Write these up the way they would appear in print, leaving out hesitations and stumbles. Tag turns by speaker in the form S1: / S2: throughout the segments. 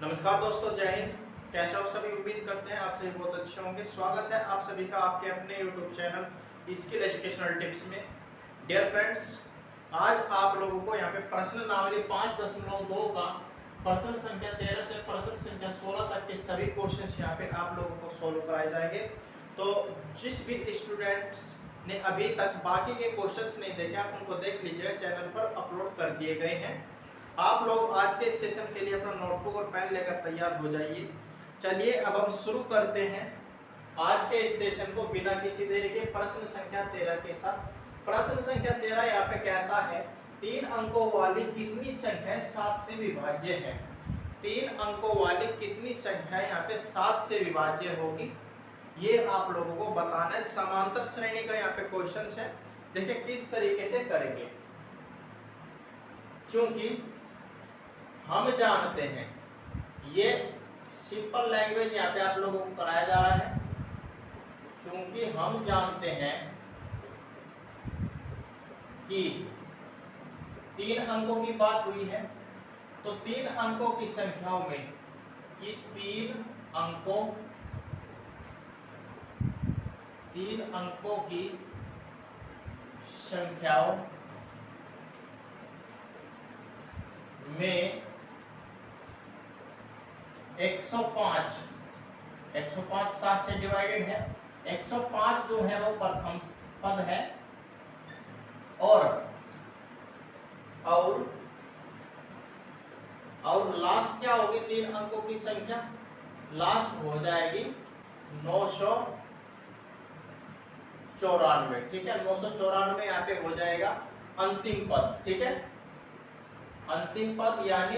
S1: नमस्कार दोस्तों, जय हिंद। कैसे आप सभी? उम्मीद करते हैं आप सभी बहुत अच्छे होंगे। स्वागत है आप सभी का आपके अपने YouTube channel skill educational tips में। डियर फ्रेंड्स, आज आप लोगों को यहाँ पे प्रश्न नावली 5.2 का प्रश्न संख्या 13 से प्रश्न संख्या 16 तक के सभी क्वेश्चंस यहाँ पे आप लोगों को सोल्व कराए जाएंगे। तो जिस भी स्टूडेंट्स ने अभी तक बाकी के क्वेश्चंस नहीं देखे, आप उनको देख लीजिएगा, चैनल पर अपलोड कर दिए गए हैं। आप लोग आज के सेशन के लिए अपना नोटबुक और पेन लेकर तैयार हो जाइए। चलिए अब हम शुरू करते हैं आज के इस सेशन को बिना किसी देरी के प्रश्न संख्या 13 के साथ। प्रश्न संख्या 13 यहाँ पे कहता है 3 अंकों वाली कितनी संख्या 7 से विभाज्य है। 3 अंकों वाली कितनी संख्या यहाँ पे 7 से विभाज्य होगी, ये आप लोगों को बताना है। समांतर श्रेणी का यहाँ पे क्वेश्चन है, देखिए किस तरीके से करेंगे। चूंकि हम जानते हैं, ये सिंपल लैंग्वेज यहाँ पे आप लोगों को कराया जा रहा है। क्योंकि हम जानते हैं कि 3 अंकों की बात हुई है, तो 3 अंकों की संख्याओं में कि 3 अंकों की संख्याओं में 105 7 से डिवाइडेड है। 105 जो है वो प्रथम पद है और लास्ट क्या होगी 3 अंकों की संख्या? लास्ट हो जाएगी 994। ठीक है, 994 यहाँ पे हो जाएगा अंतिम पद। ठीक है, अंतिम पद यानी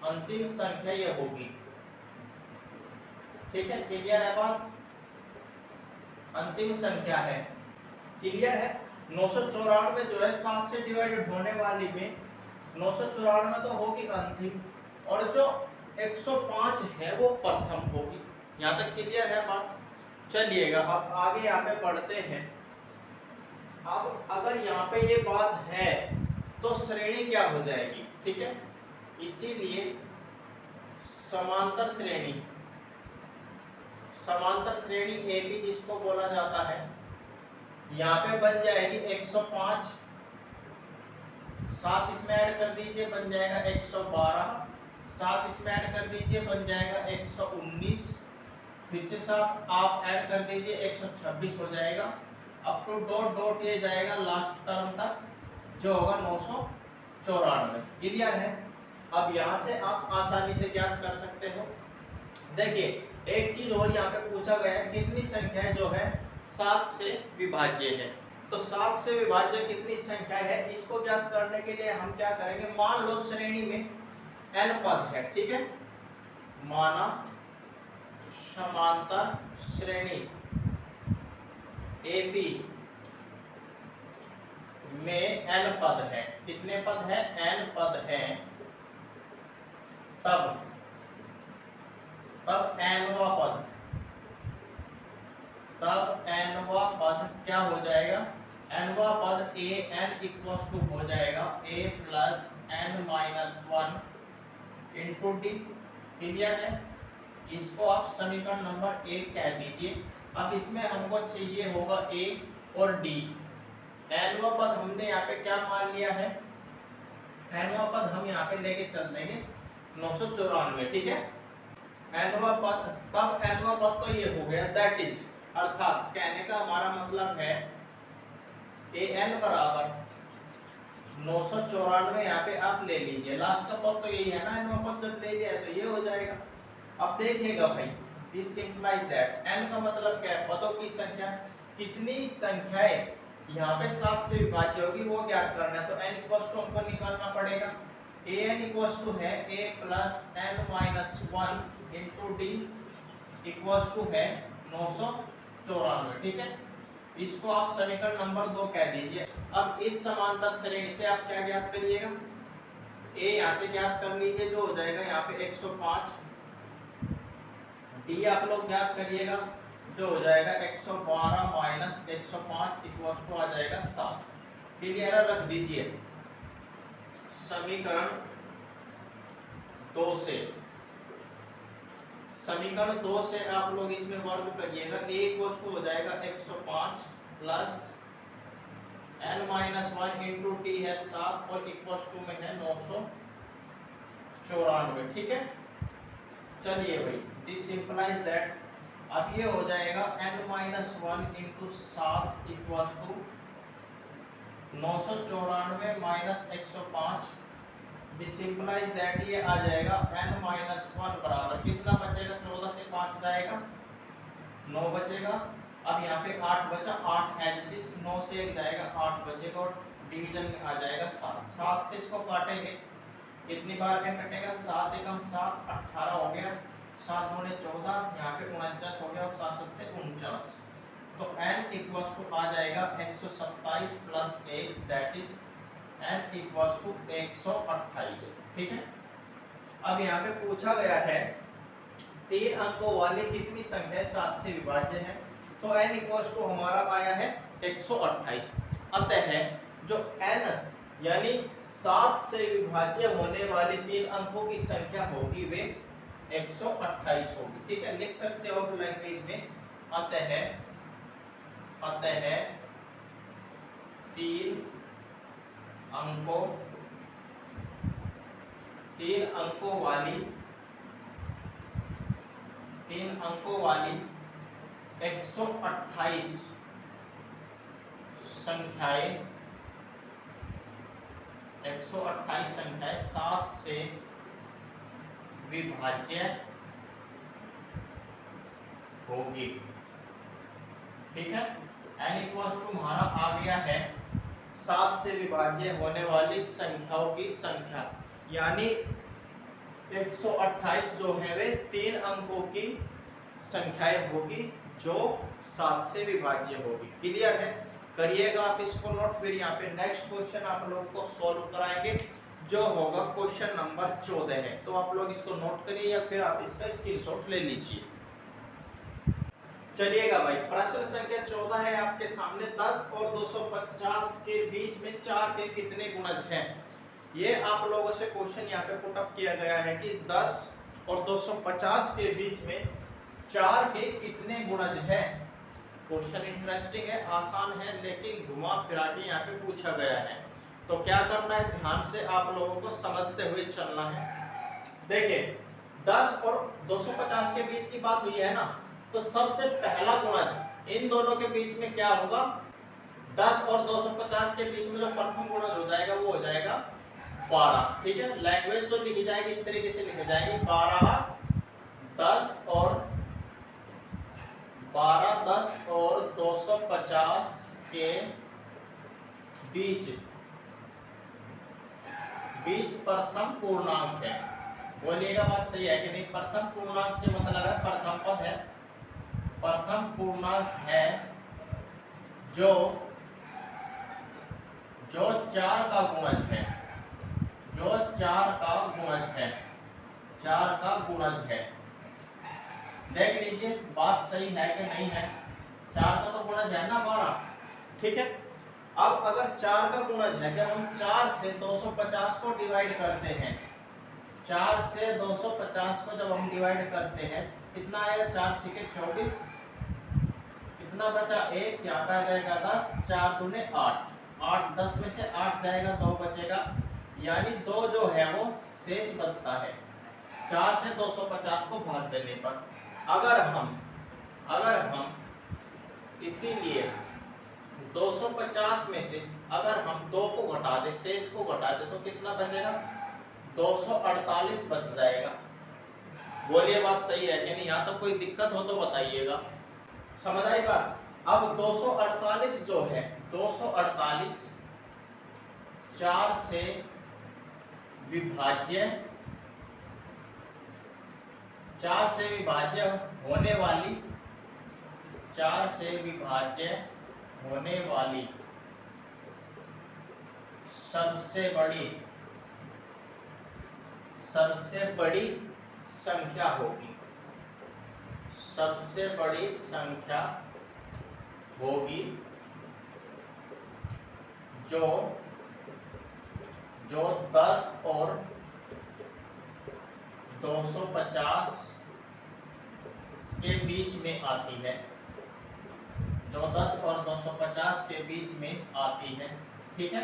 S1: अंतिम संख्या ये होगी। ठीक है, क्लियर है बात? अंतिम संख्या है, क्लियर है। 994 जो है 7 से डिवाइडेड होने वाली में 994 तो होगी अंतिम, और जो 105 है वो प्रथम होगी। यहाँ तक क्लियर है बात? चलिएगा अब आगे यहाँ पे पढ़ते हैं। अब अगर यहाँ पे ये बात है तो श्रेणी क्या हो जाएगी? ठीक है, इसीलिए समांतर श्रेणी ए बी जिसको बोला जाता है, यहाँ पे बन जाएगी 105, 7 इसमें ऐड कर दीजिए बन जाएगा 112, 7 इसमें ऐड कर दीजिए बन जाएगा 119, फिर से 7 आप ऐड कर दीजिए 126 हो जाएगा। अप टू डॉट ये जाएगा लास्ट टर्म तक, जो होगा 994। क्लियर है? अब यहाँ से आप आसानी से ज्ञात कर सकते हो। देखिए एक चीज और यहाँ पे पूछा गया है, कितनी संख्या जो है 7 से विभाज्य है। तो 7 से विभाज्य कितनी संख्या है, इसको ज्ञात करने के लिए हम क्या करेंगे, मान लो श्रेणी में n पद है। ठीक है, माना समांतर श्रेणी AB में n पद है। कितने पद है? n पद है। तब nवा पद क्या हो जाएगा? nवा पद an इक्वल्स टू हो जाएगा a plus n-1 into D. Clear है? इसको आप समीकरण नंबर 1 कह दीजिए। अब इसमें हमको चाहिए होगा a और d। nवा पद हमने यहाँ पे क्या मान लिया है? nवा पद हम यहाँ पे लेके चल देंगे 994। ठीक है, nवा पद, तब nवा पद तो ये हो गया, दैट इज, अर्थात कहने का हमारा मतलब है an बराबर 994 यहाँ पे आप ले लीजिए। लास्ट का पद तो यही है ना, nवा पद जब ले लिया तो ये हो जाएगा। अब देखिएगा भाई, दिस सिंपलाइज दैट n का मतलब क्या है? पदों की संख्या। कितनी संख्याएं यहाँ पे 7 से विभाज्य होगी वो ज्ञात करना है। तो n इक्वल्स टू हमको निकालना पड़ेगा। an इक्वल्स टू है a plus n-1 into D equals to है 994। ठीक है, इसको आप समीकरण नंबर 2 कह दीजिए। अब इस समांतर श्रेणी से आप क्या ज्ञात करिएगा? a यहाँ से ज्ञात कर लीजिए, जो हो जाएगा यहाँ पे 105। d आप लोग ज्ञात करिएगा, जो हो जाएगा 112 माइनस 105 इक्वल्स टू आ जाएगा 7। क्लियर रख दीजिए। समीकरण 2 से, समीकरण 2 से आप लोग इसमें वर्ग करिएगा। a इक्वल्स टू हो जाएगा 105 प्लस n-1 इंटू टी है 7 और इक्वल्स टू में है 994। ठीक है, चलिए भाई, दिस इंप्लाइज दैट, अब ये हो जाएगा n-1 into 7 equals to 994 minus 105। This implies that ये आ जाएगा n-1 बराबर कितना बचेगा, 14 से 5 जाएगा 9 बचेगा। अब यहाँ पे 8 बचा, 8 एज इट इज, 9 से 1 जाएगा 8 बचेगा और डिवीजन में आ जाएगा 7। 7 से इसको काटेंगे, कितनी बार में कटेगा, 7 एकम 7, 18 हो गया, 7 दूनी 14, यहाँ पे 49 हो गया और 7 सत्ते 49। तो n इक्वल्स टू आ जाएगा 127 plus 1 that is n equals to 128। ठीक है, अब यहाँ पे पूछा गया है 3 अंकों वाली कितनी संख्या 7 से विभाज्य है, तो n इक्वल्स टू हमारा आया है 128। अतः जो n यानी 7 से विभाज्य होने वाली 3 अंकों की संख्या होगी वे 128 होगी। ठीक है, लिख सकते हो लैंग्वेज में, अतः 3 अंकों वाली 128 संख्याएं 7 से विभाज्य होगी। ठीक है, n इक्वल्स टू हमारा आ गया है 7 से विभाज्य होने वाली संख्याओं की संख्या, यानी 128 जो है वे 3 अंकों की संख्याएं होगी जो 7 से विभाज्य होगी। क्लियर है, करिएगा आप इसको नोट। फिर यहाँ पे नेक्स्ट क्वेश्चन आप लोग को सॉल्व कराएंगे जो होगा क्वेश्चन नंबर 14 है, तो आप लोग इसको नोट करिए या फिर आप इसका स्क्रीनशॉट ले लीजिए। चलिएगा भाई, प्रश्न संख्या 14 है आपके सामने, 10 और 250 के बीच में 4 के कितने गुणज हैं। ये आप लोगों से क्वेश्चन यहाँ पे पुट अप किया गया है कि 10 और 250 के बीच में 4 के कितने गुणज हैं। क्वेश्चन इंटरेस्टिंग है, आसान है, लेकिन घुमा फिरा के यहाँ पे पूछा गया है, तो क्या करना है, ध्यान से आप लोगों को समझते हुए चलना है। देखिए 10 और 250 के बीच की बात हुई है ना, तो सबसे पहला गुणज इन दोनों के बीच में क्या होगा, 10 और 250 के बीच में जो प्रथम गुणज हो जाएगा वो हो जाएगा 12। ठीक है, लैंग्वेज जो लिखी जाएगी इस तरीके से लिखी जाएगी, 12 10 और 250 के बीच प्रथम पूर्णांक है। बोलिएगा बात सही है कि नहीं, प्रथम पूर्णांक से मतलब है प्रथम पद है, प्रथम पूर्णांक है जो 4 का गुणज है, जो 4 का गुणज है, 4 का गुणज है। देख लीजिए बात सही है कि नहीं है, 4 का तो गुणज है ना 12। ठीक है, अब अगर 4 का गुणज है, जब हम 4 से 250 को डिवाइड करते हैं, 4 से 250 को जब हम डिवाइड करते हैं, कितना आएगा, 4 छीके 24, कितना बचा 1, यहाँ पे आ जाएगा 10, 4 दूने 8, 8 10 में से 8 जाएगा, 2 बचेगा, यानी 2 जो है वो शेष बचता है 4 से 250 को भाग देने पर। अगर हम इसीलिए 250 में से अगर हम 2 को घटा दे, शेष को घटा दे, तो कितना बचेगा, 248 बच जाएगा। बोलिए बात सही है कि नहीं, यहाँ तो कोई दिक्कत हो तो बताइएगा, समझ आई बात। अब 248 जो है, 248 4 से विभाज्य, 4 से विभाज्य होने वाली, 4 से विभाज्य होने वाली सबसे बड़ी संख्या होगी, सबसे बड़ी संख्या होगी जो 10 और 250 के बीच में आती है, जो 10 और 250 के बीच में आती है। ठीक है,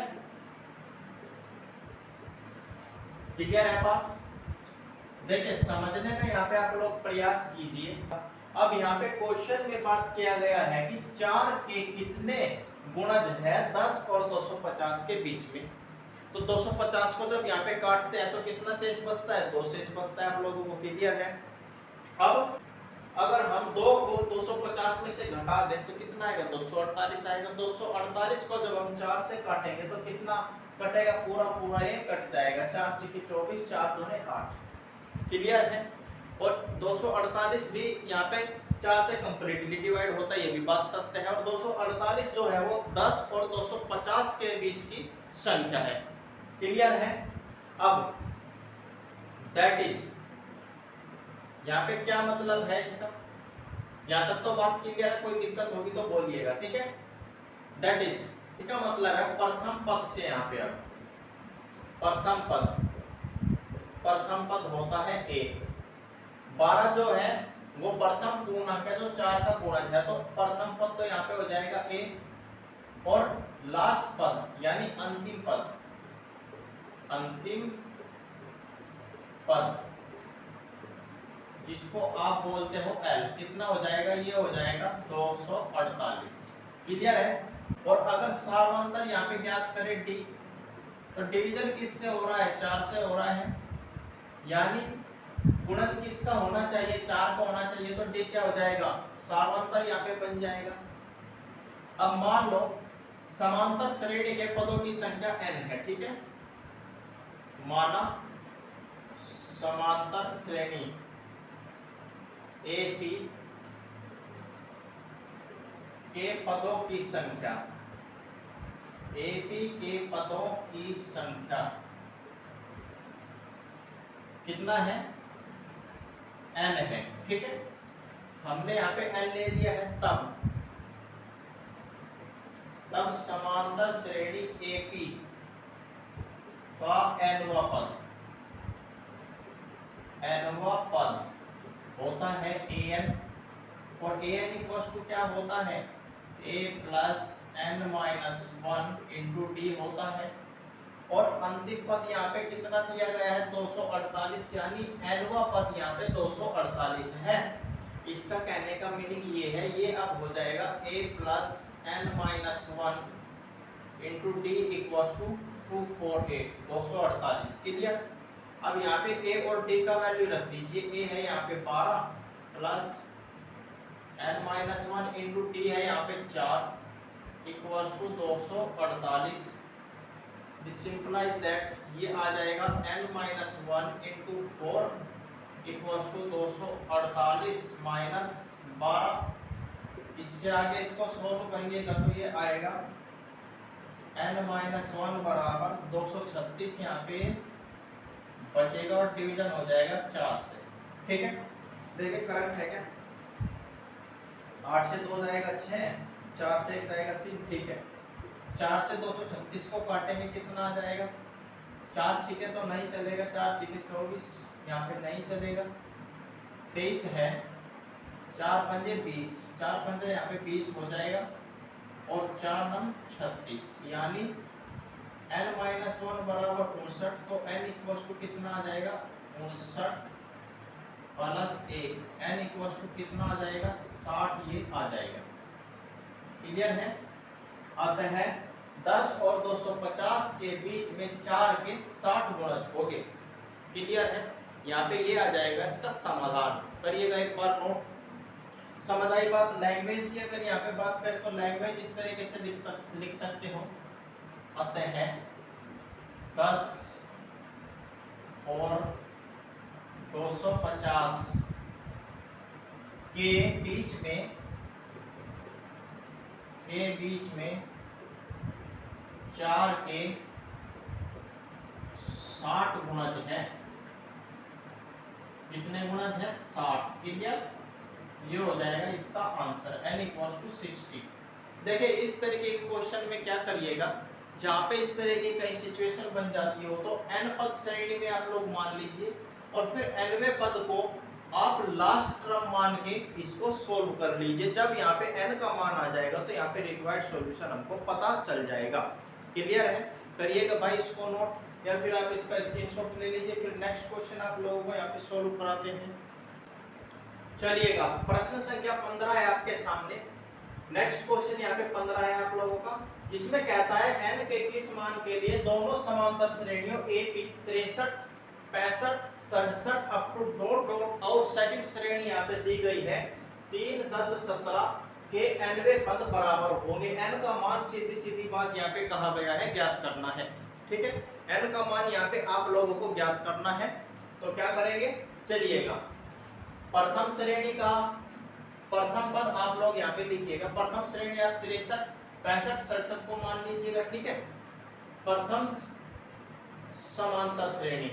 S1: क्लियर है बात? देखिए समझने का यहाँ पे आप लोग प्रयास कीजिए। अब यहाँ पे क्वेश्चन में बात किया गया है कि 4 के कितने गुणज है 10 और 250 के बीच में। तो 250 को जब यहाँ पे काटते हैं तो कितना शेष बचता है? 2 शेष बचता है। आप लोगों को क्लियर है? अब अगर हम 2 को 250 में से घटा दें तो कितना आएगा? 248 आएगा। 248 को जब हम 4 से काटेंगे तो कितना कटेगा? पूरा पूरा ये कट जाएगा। 4 × 24, 4 दूने 8। क्लियर है? और 248 भी यहाँ पे 4 से कंप्लीटली डिवाइड होता है, ये भी बात सत्य है। और 248 जो है वो 10 और 250 के बीच की संख्या है। क्लियर है? अब दैट इज, यहाँ पे क्या मतलब है इसका? यहाँ तक तो बात क्लियर है? कोई दिक्कत होगी तो बोलिएगा। ठीक है, दैट इज, इसका मतलब है प्रथम पद से, यहाँ पे अब प्रथम पद होता है a। 12 जो है वो प्रथम पूर्णांक है, जो 4 का गुणज है, तो प्रथम पद तो यहाँ पे हो जाएगा a, और लास्ट पद यानी अंतिम पद जिसको आप बोलते हो l, कितना हो जाएगा? ये हो जाएगा 248। क्लियर है? और अगर सामांतर यहाँ पे ज्ञात करें d, तो डिवीजन किससे हो रहा है? 4 से हो रहा है, यानी गुणज किसका होना चाहिए? 4 का होना चाहिए। तो d क्या हो जाएगा? सामांतर यहाँ पे बन जाएगा। अब मान लो समांतर श्रेणी के पदों की संख्या n है। ठीक है, माना समांतर श्रेणी AP के पदों की संख्या, AP के पदों की संख्या कितना है? n है। ठीक है, हमने यहाँ पे n ले लिया है। तब समांतर श्रेणी AP का nवां पद होता है an, और an इक्वल्स टू क्या होता है? a plus n minus 1 into D होता है। और अंतिम पद यहाँ पे कितना दिया गया है? 248, यानी nवां पद यहाँ पे 248 है। इसका कहने का मीनिंग ये है, ये अब हो जाएगा a plus n minus 1 into D equals to 248, 248। Clear? अब यहाँ पे a और d का वैल्यू रख दीजिए। a है यहाँ पे 12 plus n minus 1 into D है यहाँ पे 4 equals to 248। This simplifies that ये आ जाएगा n minus 1 into 4 equals to 248 minus 12। इससे आगे इसको सोल्व करिएगा तो ये आएगा n माइनस 1 बराबर 236 यहाँ पे बचेगा, और डिवीजन हो जाएगा 4 से। ठीक है, देखिए करेक्ट है क्या? 8 से 2 जाएगा 6, 4 से 1 जाएगा 3। ठीक है, 4 से 236 को काटेंगे कितना आ जाएगा? 4 छीके तो नहीं चलेगा, 4 छीके 24, यहाँ पे नहीं चलेगा। 23 है, 4 पंजे 20, 4 पंजे यहाँ पे 20 हो जाएगा, और 4 नम 36, यानी n माइनस 1 बराबर 59। तो n इक्वल्स टू कितना आ जाएगा? 59 प्लस 1, n इक्वल्स टू कितना आ जाएगा? 60 ये आ जाएगा। क्लियर है? अतः 10 और 250 के बीच में 4 के 60 गुणज हो गए। क्लियर है? यहाँ पे ये आ जाएगा इसका समाधान। करिएगा एक बार नोट। समझ आई बात? लैंग्वेज की अगर यहाँ पे बात करें तो लैंग्वेज इस तरीके से लिख सकते हो। अतः 10 और 250 के बीच में 4 के 60 गुणज है। कितने गुणज है? 60। क्लियर? ये हो जाएगा इसका आंसर n इक्वल्स टू 60। देखिए इस तरीके के क्वेश्चन में क्या करिएगा, जहाँ पे इस तरह की कई सिचुएशन बन जाती हो तो n पद श्रेणी में आप लोग मान लीजिए और फिर nवें पद को आप लास्ट टर्म मान के इसको सोल्व कर लीजिए। जब यहाँ पे n का मान आ जाएगा तो यहाँ पे रिक्वायर्ड सॉल्यूशन हमको पता चल जाएगा। क्लियर है? करिएगा भाई इसको नोट, या फिर आप इसका स्क्रीनशॉट ले लीजिए। फिर नेक्स्ट क्वेश्चन आप लोगों को यहाँ पे सोल्व कराते हैं। चलिएगा, प्रश्न संख्या 15 है आपके सामने। नेक्स्ट क्वेश्चन यहाँ पे 15 है आप लोगों का, जिसमें कहता है n के किस मान के लिए दोनों समांतर श्रेणियों AP 63, 65, 67 up to dot dot और सेकंड श्रेणी यहाँ पे दी गई है 3, 10, 17 के nवें पद बराबर होंगे। n का मान सीधी सीधी बात यहाँ पे कहा गया है ज्ञात करना है। ठीक है, n का मान यहाँ पे आप लोगों को ज्ञात करना है। तो क्या करेंगे, चलिएगा, प्रथम श्रेणी का प्रथम पद आप लोग यहाँ पे लिखिएगा। प्रथम श्रेणी आप 63, 65, 67 को मान लीजिएगा। ठीक है, प्रथम समांतर श्रेणी,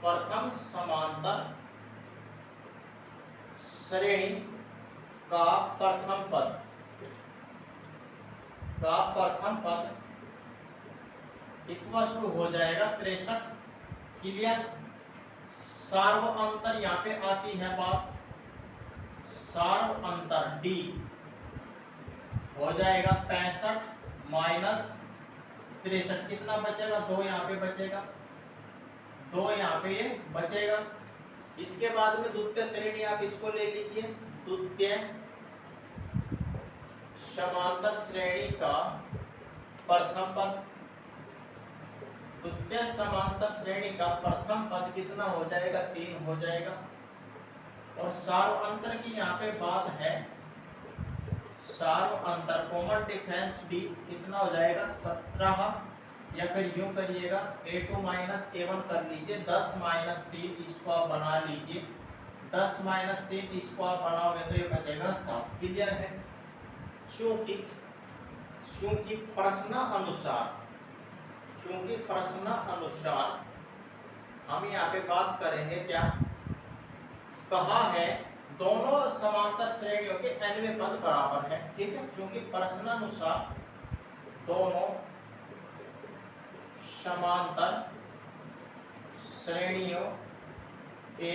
S1: प्रथम समांतर श्रेणी का प्रथम पद इक्वल टू हो जाएगा 63। क्लियर? सार्व अंतर यहाँ पे आती है बात, सार्व अंतर D हो जाएगा 65 माइनस 63, कितना बचेगा? 2 यहाँ पे बचेगा, 2 यहाँ पे ये बचेगा। इसके बाद में द्वितीय श्रेणी आप इसको ले लीजिए, द्वितीय समांतर श्रेणी का प्रथम पद, द्वितीय समांतर श्रेणी का प्रथम पद कितना हो जाएगा? 3 हो जाएगा। और सार्व अंतर की यहाँ पे बात है, सार्व अंतर कॉमन डिफरेंस D कितना हो जाएगा? 17, या फिर यूं करिएगा A2 माइनस A1 कर लीजिए, 10 माइनस 3 इसको आप बना लीजिए, 10 माइनस 3 इसको आप बनाओगे तो ये बचेगा 7। क्लियर है? चूंकि प्रश्न अनुसार हम यहाँ पे बात करेंगे, क्या कहा है, दोनों समांतर श्रेणियों के nवें पद बराबर है। ठीक है, चूंकि प्रश्नानुसार दोनों समांतर श्रेणियों के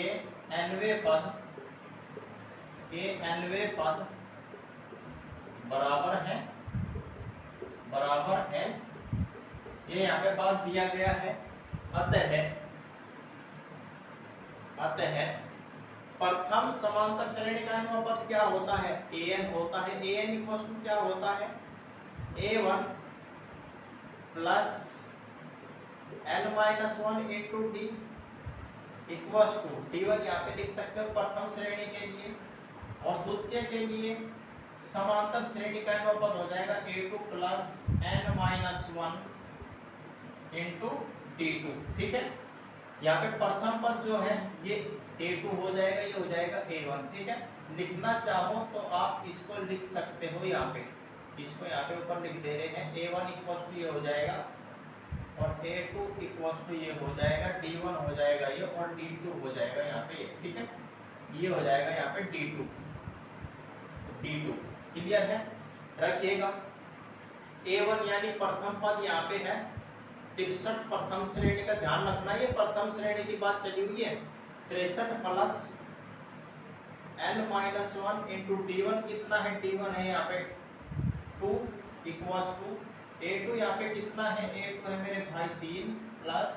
S1: nवें पद बराबर है, ये यहाँ पे बात दिया गया है। अतः प्रथम समांतर श्रेणी का nवां पद क्या होता है? an होता है। an इक्वल टू क्या होता है? a1 plus n-1 into d equal to d1 यहाँ पे लिख सकते हो प्रथम श्रेणी के लिए, और द्वितीय के लिए समांतर श्रेणी का nवां पद हो जाएगा a2 plus n-1 into d2। ठीक है, यहाँ पे प्रथम पद जो है ये a2 हो जाएगा, ये हो जाएगा a1। ठीक है, लिखना चाहो तो आप इसको लिख सकते हो, यहाँ पे इसको यहाँ पे ऊपर लिख दे रहे हैं, a1 इक्वल टू ये हो जाएगा और a2 इक्वल टू ये हो जाएगा, d1 हो जाएगा ये, और d2 हो जाएगा यहाँ पे। ठीक है, ये हो जाएगा यहाँ पे d2। क्लियर है? रखिएगा, a1 यानी प्रथम पद यहाँ पे है 63, प्रथम श्रेणी का ध्यान रखना, ये प्रथम श्रेणी की बात चली हुई है। 63 प्लस n-1 इंटू d1 कितना है? d1 है यहाँ पे 2 इक्वल्स टू a2 यहाँ पे कितना है? a2 है मेरे भाई 3 प्लस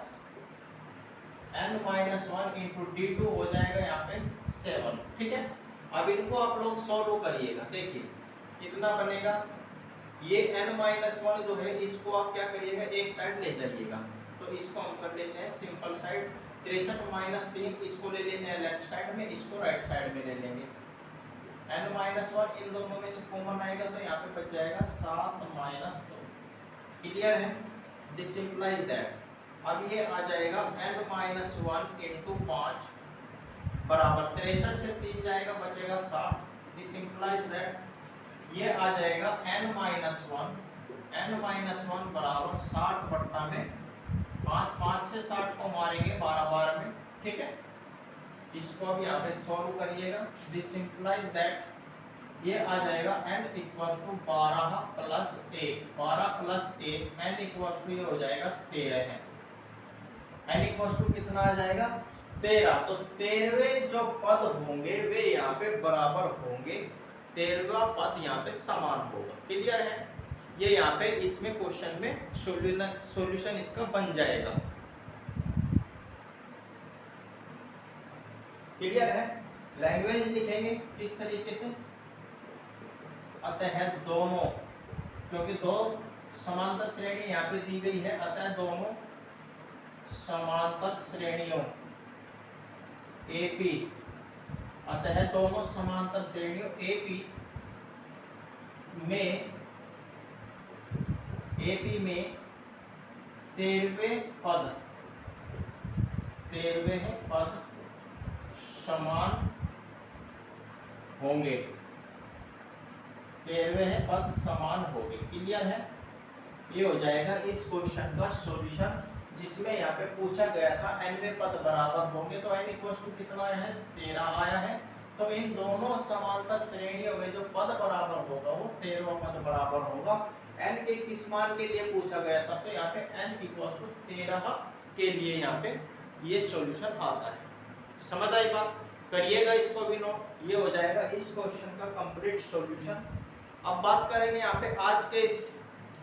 S1: n-1 इंटू d2 हो जाएगा यहाँ पे 7। ठीक है, अब इनको आप लोग सॉल्व करिएगा। देखिए कितना बनेगा, ये n-1 जो है इसको आप क्या करिएगा, एक साइड ले जाइएगा। तो इसको हम कर लेते हैं सिंपल साइड, 63 माइनस 3 इसको ले लेते हैं लेफ्ट साइड में, इसको राइट साइड में ले लेंगे। n-1 इन दोनों में से कॉमन आएगा तो यहाँ पे बच जाएगा 7 माइनस 2। क्लियर है? दिस इंप्लाइज दैट, अब ये आ जाएगा n-1 इंटू 5 बराबर 63 से 3 जाएगा, बचेगा 7। दिस इंप्लाइज दैट ये आ जाएगा n-1 बराबर 60 बट्टा में 5 से 60 को मारेंगे 12 में। ठीक है, इसको अब यहाँ पे सॉल्व करिएगा। दिस इंप्लाइज दैट ये आ जाएगा n equal to 12 plus 1, 12 plus 1 n equal to ये हो जाएगा 13 है। n इक्वल टू कितना आ जाएगा? 13, तो 13वें जो पद होंगे वे यहाँ पे बराबर होंगे, 13वां पद यहाँ पे समान होगा। क्लियर है? ये यहाँ पे इसमें क्वेश्चन में सॉल्यूशन इसका बन जाएगा। क्लियर है? लैंग्वेज लिखेंगे किस तरीके से, अतः दोनों, क्योंकि दो समांतर श्रेणी यहाँ पे दी गई है, अतः दोनों समांतर श्रेणियों AP, अतः दोनों समांतर श्रेणियों AP में 13वें पद समान होंगे, 13वें पद समान होंगे। क्लियर है? ये हो जाएगा इस क्वेश्चन का सॉल्यूशन, जिसमें यहाँ पे पूछा गया था nवें पद बराबर होंगे, तो n इक्वल टू कितना आया है, 13 आया है। तो इन दोनों समांतर श्रेणियों में जो पद बराबर होगा वो 13वां पद बराबर होगा। n के किस मान के लिए पूछा गया था, तो यहाँ पे n इक्वल टू 13 के लिए यहाँ पे ये सॉल्यूशन आता है। समझ आई बात? करिएगा इसको भी नोट। ये हो जाएगा इस क्वेश्चन का कंप्लीट सॉल्यूशन। अब बात करेंगे यहाँ पे आज के इस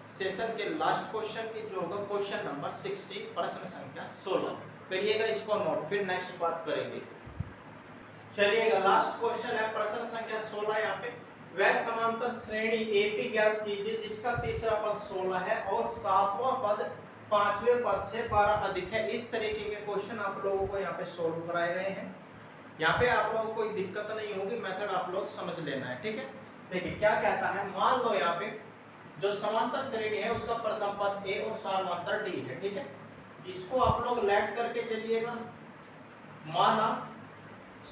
S1: सेशन के लास्ट क्वेश्चन की, जो होगा क्वेश्चन नंबर 60, प्रश्न संख्या 16। करिएगा इसको नोट, फिर नेक्स्ट बात करेंगे। चलिएगा, लास्ट क्वेश्चन है प्रश्न संख्या 16। यहाँ पे वह समांतर श्रेणी AP ज्ञात कीजिए जिसका तीसरा पद 16 है और सातवां पद 5वें पद से 12 अधिक है। इस तरीके के क्वेश्चन आप लोगों को यहाँ पे सोल्व कराए गए हैं। यहाँ पे आप लोगों को कोई दिक्कत नहीं होगी, मेथड आप लोग समझ लेना है। ठीक है? देखिए क्या कहता है, मान लो यहाँ पे जो समांतर श्रेणी है उसका प्रथम पद A और सार्वंतर D है। ठीक है? इसको आप लोग लेट करके चलिएगा। माना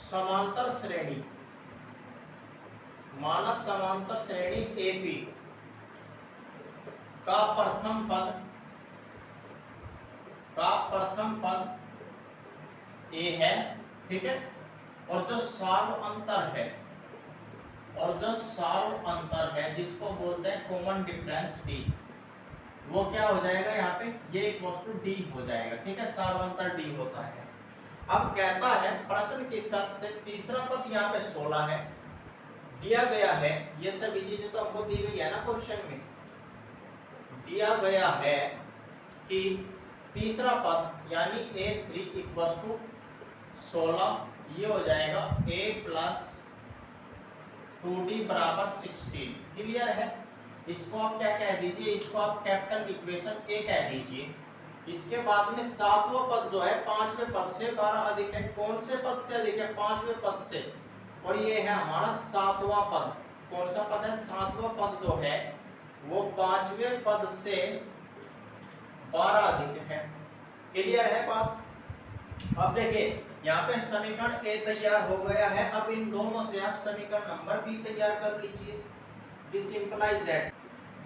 S1: समांतर श्रेणी AP का प्रथम पद A है। ठीक है? और जो सार्वअंतर है जिसको बोलते हैं कॉमन डिफरेंस D, वो क्या हो जाएगा यहाँ पे, ये इक्वल टू D हो जाएगा। ठीक है? सार्वअंतर D होता है। अब कहता है प्रश्न की शर्त से तीसरा पद यहाँ पे 16 है, दिया गया है, ये सभी चीजें तो हमको दी गई है ना क्वेश्चन में, दिया गया है कि तीसरा पद यानी A3 इक्वल टू 16, ये हो जाएगा A प्लस 2D बराबर 16। क्लियर है? इसको आप क्या कह दीजिए, इसको आप कैपिटल इक्वेशन A कह दीजिए। इसके बाद में सातवां पद जो है 5वें पद से 12 अधिक है। कौन से पद से अधिक है? 5वें पद से। और ये है हमारा सातवां पद। कौन सा पद है? सातवां पद जो है वो 5वें पद से 12 अधिक है। क्लियर है बात? अब देखिए यहाँ पे समीकरण A तैयार हो गया है। अब इन दोनों से आप समीकरण नंबर B तैयार कर लीजिए। दिस इंप्लाइज दैट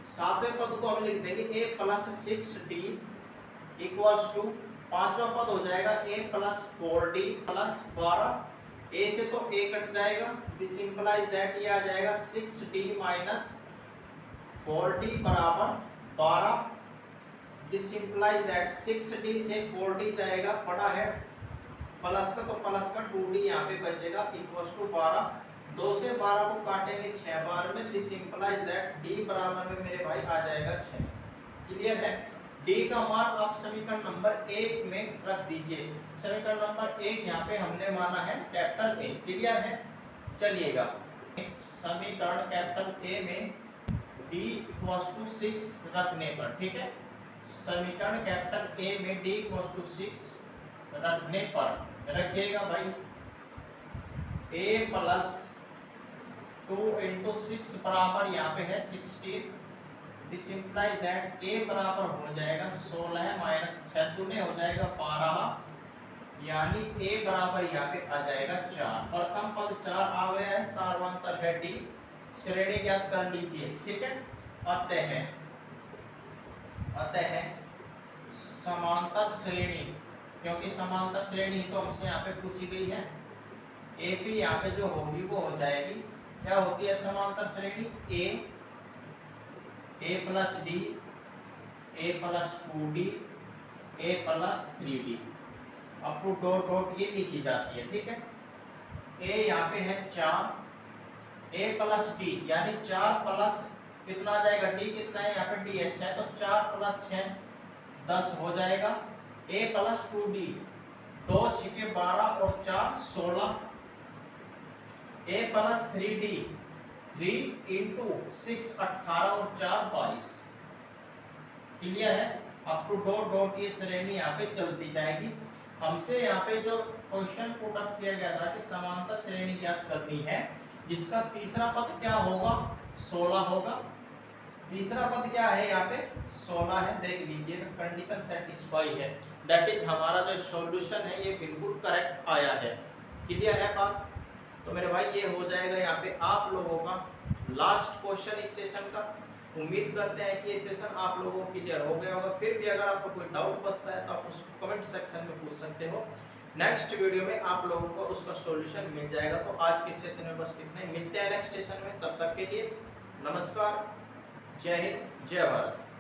S1: सातवें पद को हम लिख देंगे A plus 6D equals to, पांचवा पद हो जाएगा A plus 4D plus 12। A से तो A कट जाएगा, दिस इंप्लाइज दैट ये आ जाएगा 6D माइनस 4D बराबर 12। दिस इंप्लाइज दैट 6D से 4D जाएगा, पड़ा है प्लस का, तो प्लस का 2D यहाँ पे बचेगा इक्वल्स टू 12। 2 से 12 को काटेंगे 6 बार में, दिस इंप्लाइज दैट D बराबर में मेरे भाई आ जाएगा 6। क्लियर है? D का मान आप समीकरण नंबर 1 में रख दीजिए। समीकरण नंबर 1 यहाँ पे हमने माना है कैपिटल A। क्लियर है? चलिएगा, समीकरण कैपिटल A में D इक्वल्स टू 6 रखने पर, ठीक है, समीकरण कैपिटल A में D इक्वल्स टू 6 रखने पर रखिएगा भाई A प्लस 2 इंटू 6 बराबर यहाँ पे है 16। दिस इंप्लाइज दैट A बराबर हो जाएगा 16 माइनस 6 दूने हो जाएगा 12, यानी A बराबर यहाँ पे आ जाएगा 4। प्रथम पद 4 आ गया है, सार्वंतर है D, श्रेणी ज्ञात कर लीजिए। ठीक है? अतः समांतर श्रेणी, क्योंकि समांतर श्रेणी तो हमसे यहाँ पे पूछी गई है, AP यहाँ पे जो होगी वो हो जाएगी, क्या होती है समांतर श्रेणी A plus D, A plus 2D, A plus 3D। Up to dot dot ये लिखी जाती है, ठीक है। ए यहाँ पे है 4, a प्लस डी यानी 4 प्लस कितना आ जाएगा, डी कितना है यहाँ पे डी है 6, तो 4 प्लस 6 10 हो जाएगा। a प्लस 2d 2 6 12 और 4 16। a प्लस 3d 3 इंटू 6 18 और 4 22। क्लियर है। अप टू डॉट डॉट ये श्रेणी यहाँ पे चलती जाएगी। हमसे यहाँ पे जो क्वेश्चन पुट अप किया गया था कि समांतर श्रेणी ज्ञात करनी है, जिसका तीसरा पद क्या होगा, 16 होगा। तीसरा पद क्या है यहाँ पे 16 है, देख लीजिए कंडीशन सेटिस्फाई है, दैट इज हमारा जो सॉल्यूशन है ये बिल्कुल करेक्ट आया है। क्लियर है बात। तो मेरे भाई ये हो जाएगा यहाँ पे आप लोगों का लास्ट क्वेश्चन इस सेशन का। उम्मीद करते हैं कि ये सेशन आप लोगों को क्लियर हो गया होगा। फिर भी अगर आपको कोई डाउट बचता है तो आप उसको कमेंट सेक्शन में पूछ सकते हो। नेक्स्ट वीडियो में आप लोगों को उसका सॉल्यूशन मिल जाएगा। तो आज के सेशन में बस कितना ही, मिलते हैं नेक्स्ट सेशन में। तब तक के लिए नमस्कार, जय हिंद, जय भारत।